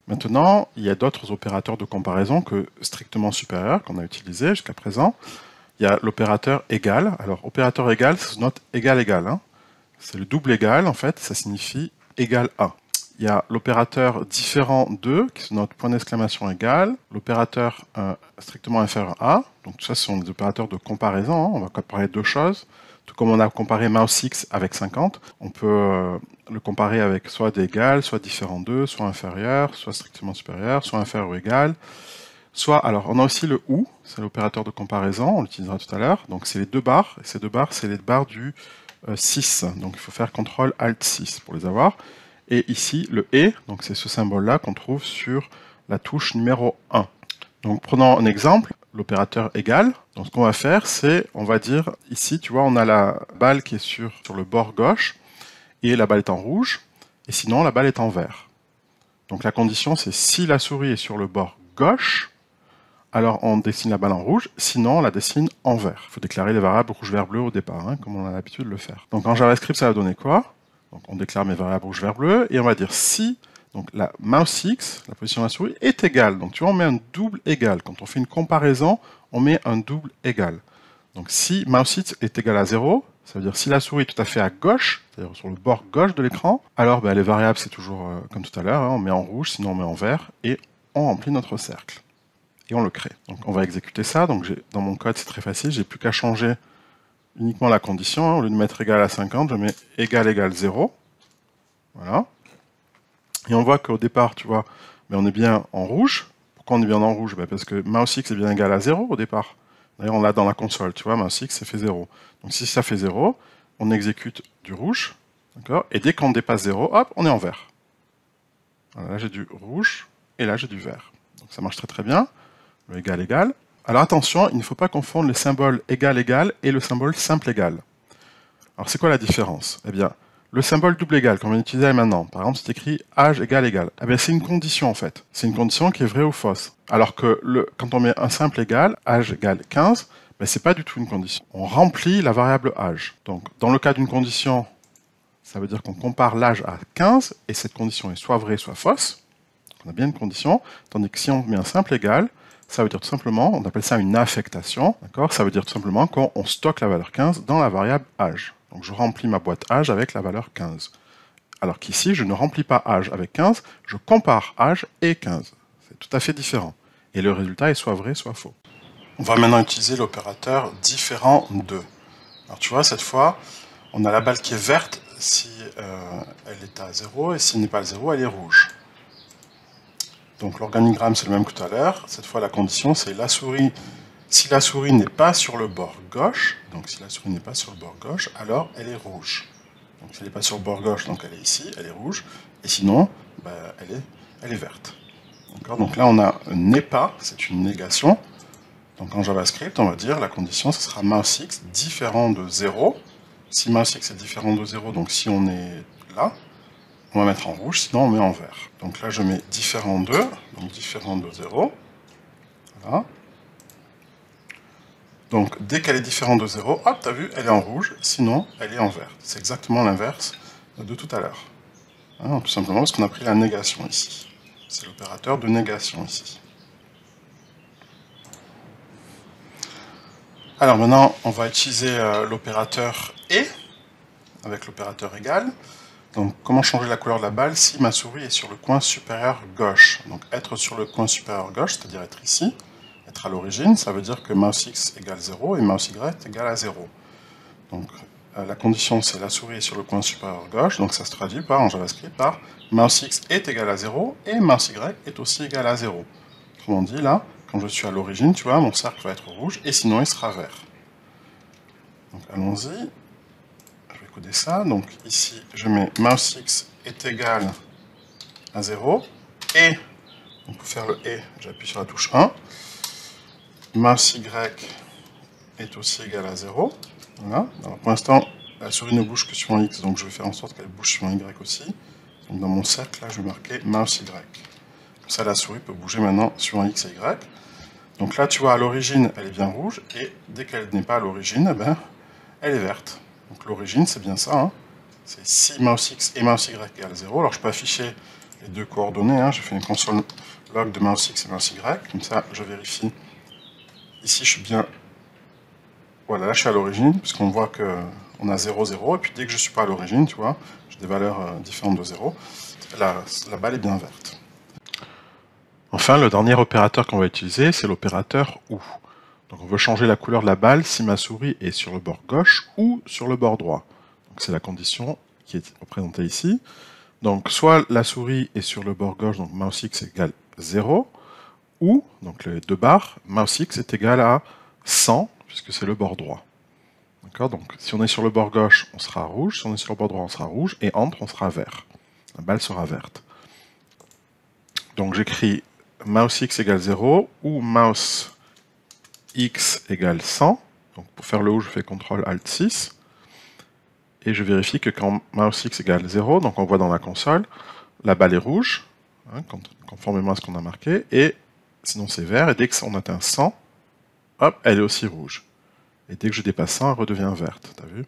Maintenant, il y a d'autres opérateurs de comparaison que strictement supérieurs qu'on a utilisés jusqu'à présent. Il y a l'opérateur égal. Alors, opérateur égal, ça se note égal égal. Hein. C'est le double égal, en fait, ça signifie égal à. Il y a l'opérateur différent de, qui se note point d'exclamation égal. L'opérateur strictement inférieur à. Donc, tout ça, ce sont des opérateurs de comparaison. Hein. On va comparer deux choses. Tout comme on a comparé mouse X avec 50, on peut le comparer avec soit d'égal, soit différent de, soit inférieur, soit strictement supérieur, soit inférieur ou égal. Soit, alors, on a aussi le OU, c'est l'opérateur de comparaison, on l'utilisera tout à l'heure. Donc, c'est les deux barres, et ces deux barres, c'est les barres du 6. Donc, il faut faire CTRL ALT 6 pour les avoir. Et ici, le et, donc c'est ce symbole-là qu'on trouve sur la touche numéro 1. Donc, prenons un exemple, l'opérateur égal. Donc, ce qu'on va faire, c'est, on va dire, ici, tu vois, on a la balle qui est sur le bord gauche, et la balle est en rouge, et sinon, la balle est en vert. Donc, la condition, c'est si la souris est sur le bord gauche, alors on dessine la balle en rouge, sinon on la dessine en vert. Il faut déclarer les variables rouge, vert, bleu au départ, hein, comme on a l'habitude de le faire. Donc en JavaScript, ça va donner quoi? Donc on déclare mes variables rouge, vert, bleu, et on va dire si donc la mouse X, la position de la souris, est égale. Donc tu vois, on met un double égal. Quand on fait une comparaison, on met un double égal. Donc si mouse X est égal à 0, ça veut dire si la souris est tout à fait à gauche, c'est-à-dire sur le bord gauche de l'écran, alors les variables, c'est toujours comme tout à l'heure, hein, on met en rouge, sinon on met en vert, et on remplit notre cercle. Et on le crée. Donc on va exécuter ça. Donc dans mon code, c'est très facile. J'ai plus qu'à changer uniquement la condition. Hein. Au lieu de mettre égal à 50, je mets égal égale 0. Voilà. Et on voit qu'au départ, tu vois, on est bien en rouge. Pourquoi on est bien en rouge? Parce que mouse X est bien égal à 0 au départ. D'ailleurs, on l'a dans la console, tu vois, mouse X, ça fait 0. Donc si ça fait 0, on exécute du rouge. D'accord. Et dès qu'on dépasse 0, hop, on est en vert. Voilà, là, j'ai du rouge et là, j'ai du vert. Donc ça marche très très bien. Le égal égal. Alors attention, il ne faut pas confondre le symbole égal égal et le symbole simple égal. Alors c'est quoi la différence? Eh bien, le symbole double égal qu'on vient d'utiliser maintenant, par exemple c'est écrit âge égal égal, eh bien c'est une condition en fait. C'est une condition qui est vraie ou fausse. Alors que quand on met un simple égal, âge égale 15, ben c'est pas du tout une condition. On remplit la variable âge. Donc dans le cas d'une condition, ça veut dire qu'on compare l'âge à 15, et cette condition est soit vraie soit fausse. On a bien une condition, tandis que si on met un simple égal, ça veut dire tout simplement, on appelle ça une affectation, d'accord? Ça veut dire tout simplement qu'on stocke la valeur 15 dans la variable âge. Donc je remplis ma boîte âge avec la valeur 15. Alors qu'ici, je ne remplis pas âge avec 15, je compare âge et 15. C'est tout à fait différent. Et le résultat est soit vrai, soit faux. On va maintenant utiliser l'opérateur différent de. Alors tu vois, cette fois, on a la balle qui est verte si elle est à 0, et s'il n'est pas à 0, elle est rouge. Donc l'organigramme, c'est le même que tout à l'heure. Cette fois, la condition, c'est la souris. Si la souris n'est pas sur le bord gauche, donc si la souris n'est pas sur le bord gauche, alors elle est rouge. Donc si elle n'est pas sur le bord gauche, donc elle est ici, elle est rouge. Et sinon, elle est verte. Donc là, on a un n'est pas, c'est une négation. Donc en JavaScript, on va dire la condition, ce sera mouse X différent de 0. Si mouse X est différent de 0, donc si on est là, on va mettre en rouge, sinon on met en vert. Donc là, je mets différent de, donc différent de 0. Voilà. Donc dès qu'elle est différente de 0, hop, t'as vu, elle est en rouge, sinon elle est en vert. C'est exactement l'inverse de tout à l'heure. Hein, tout simplement parce qu'on a pris la négation ici. C'est l'opérateur de négation ici. Alors maintenant, on va utiliser l'opérateur et, avec l'opérateur égal. Donc comment changer la couleur de la balle si ma souris est sur le coin supérieur gauche? Donc être sur le coin supérieur gauche, c'est-à-dire être ici, être à l'origine, ça veut dire que mouse X égale 0 et mouse Y égale à 0. Donc la condition c'est la souris est sur le coin supérieur gauche, donc ça se traduit par, en JavaScript par mouse X est égal à 0 et mouse Y est aussi égal à 0. Autrement dit, là, quand je suis à l'origine, tu vois, mon cercle va être rouge et sinon il sera vert. Donc allons-y. Coder ça, donc ici je mets mouse X est égal à 0 et, donc pour faire le et, j'appuie sur la touche 1, mouse Y est aussi égal à 0, voilà. Alors pour l'instant la souris ne bouge que sur un X, donc je vais faire en sorte qu'elle bouge sur un Y aussi, donc dans mon cercle là je vais marquer mouse Y, comme ça la souris peut bouger maintenant sur un X et Y, donc là tu vois à l'origine elle est bien rouge, et dès qu'elle n'est pas à l'origine, elle est verte. Donc l'origine, c'est bien ça. Hein. C'est si mouse X et mouse Y égale 0. Alors je peux afficher les deux coordonnées. Hein. J'ai fait une console log de mouse X et mouse Y. Comme ça, je vérifie. Ici, je suis bien... Voilà, là, je suis à l'origine, puisqu'on voit qu'on a 0, 0. Et puis, dès que je ne suis pas à l'origine, tu vois, j'ai des valeurs différentes de 0. La balle est bien verte. Enfin, le dernier opérateur qu'on va utiliser, c'est l'opérateur OU. Donc on veut changer la couleur de la balle si ma souris est sur le bord gauche ou sur le bord droit. Donc c'est la condition qui est représentée ici. Donc soit la souris est sur le bord gauche, donc mouse X égale 0, ou, donc les deux barres, mouse X est égal à 100, puisque c'est le bord droit. D'accord. Donc si on est sur le bord gauche, on sera rouge, si on est sur le bord droit, on sera rouge, et entre, on sera vert. La balle sera verte. Donc j'écris mouse X égale 0, ou mouse X égale 100. Donc pour faire le OU, je fais CTRL ALT 6. Et je vérifie que quand mouse X égale 0, donc on voit dans la console, la balle est rouge, hein, conformément à ce qu'on a marqué, et sinon c'est vert, et dès qu'on atteint 100, hop, elle est aussi rouge. Et dès que je dépasse 100, elle redevient verte, t'as vu?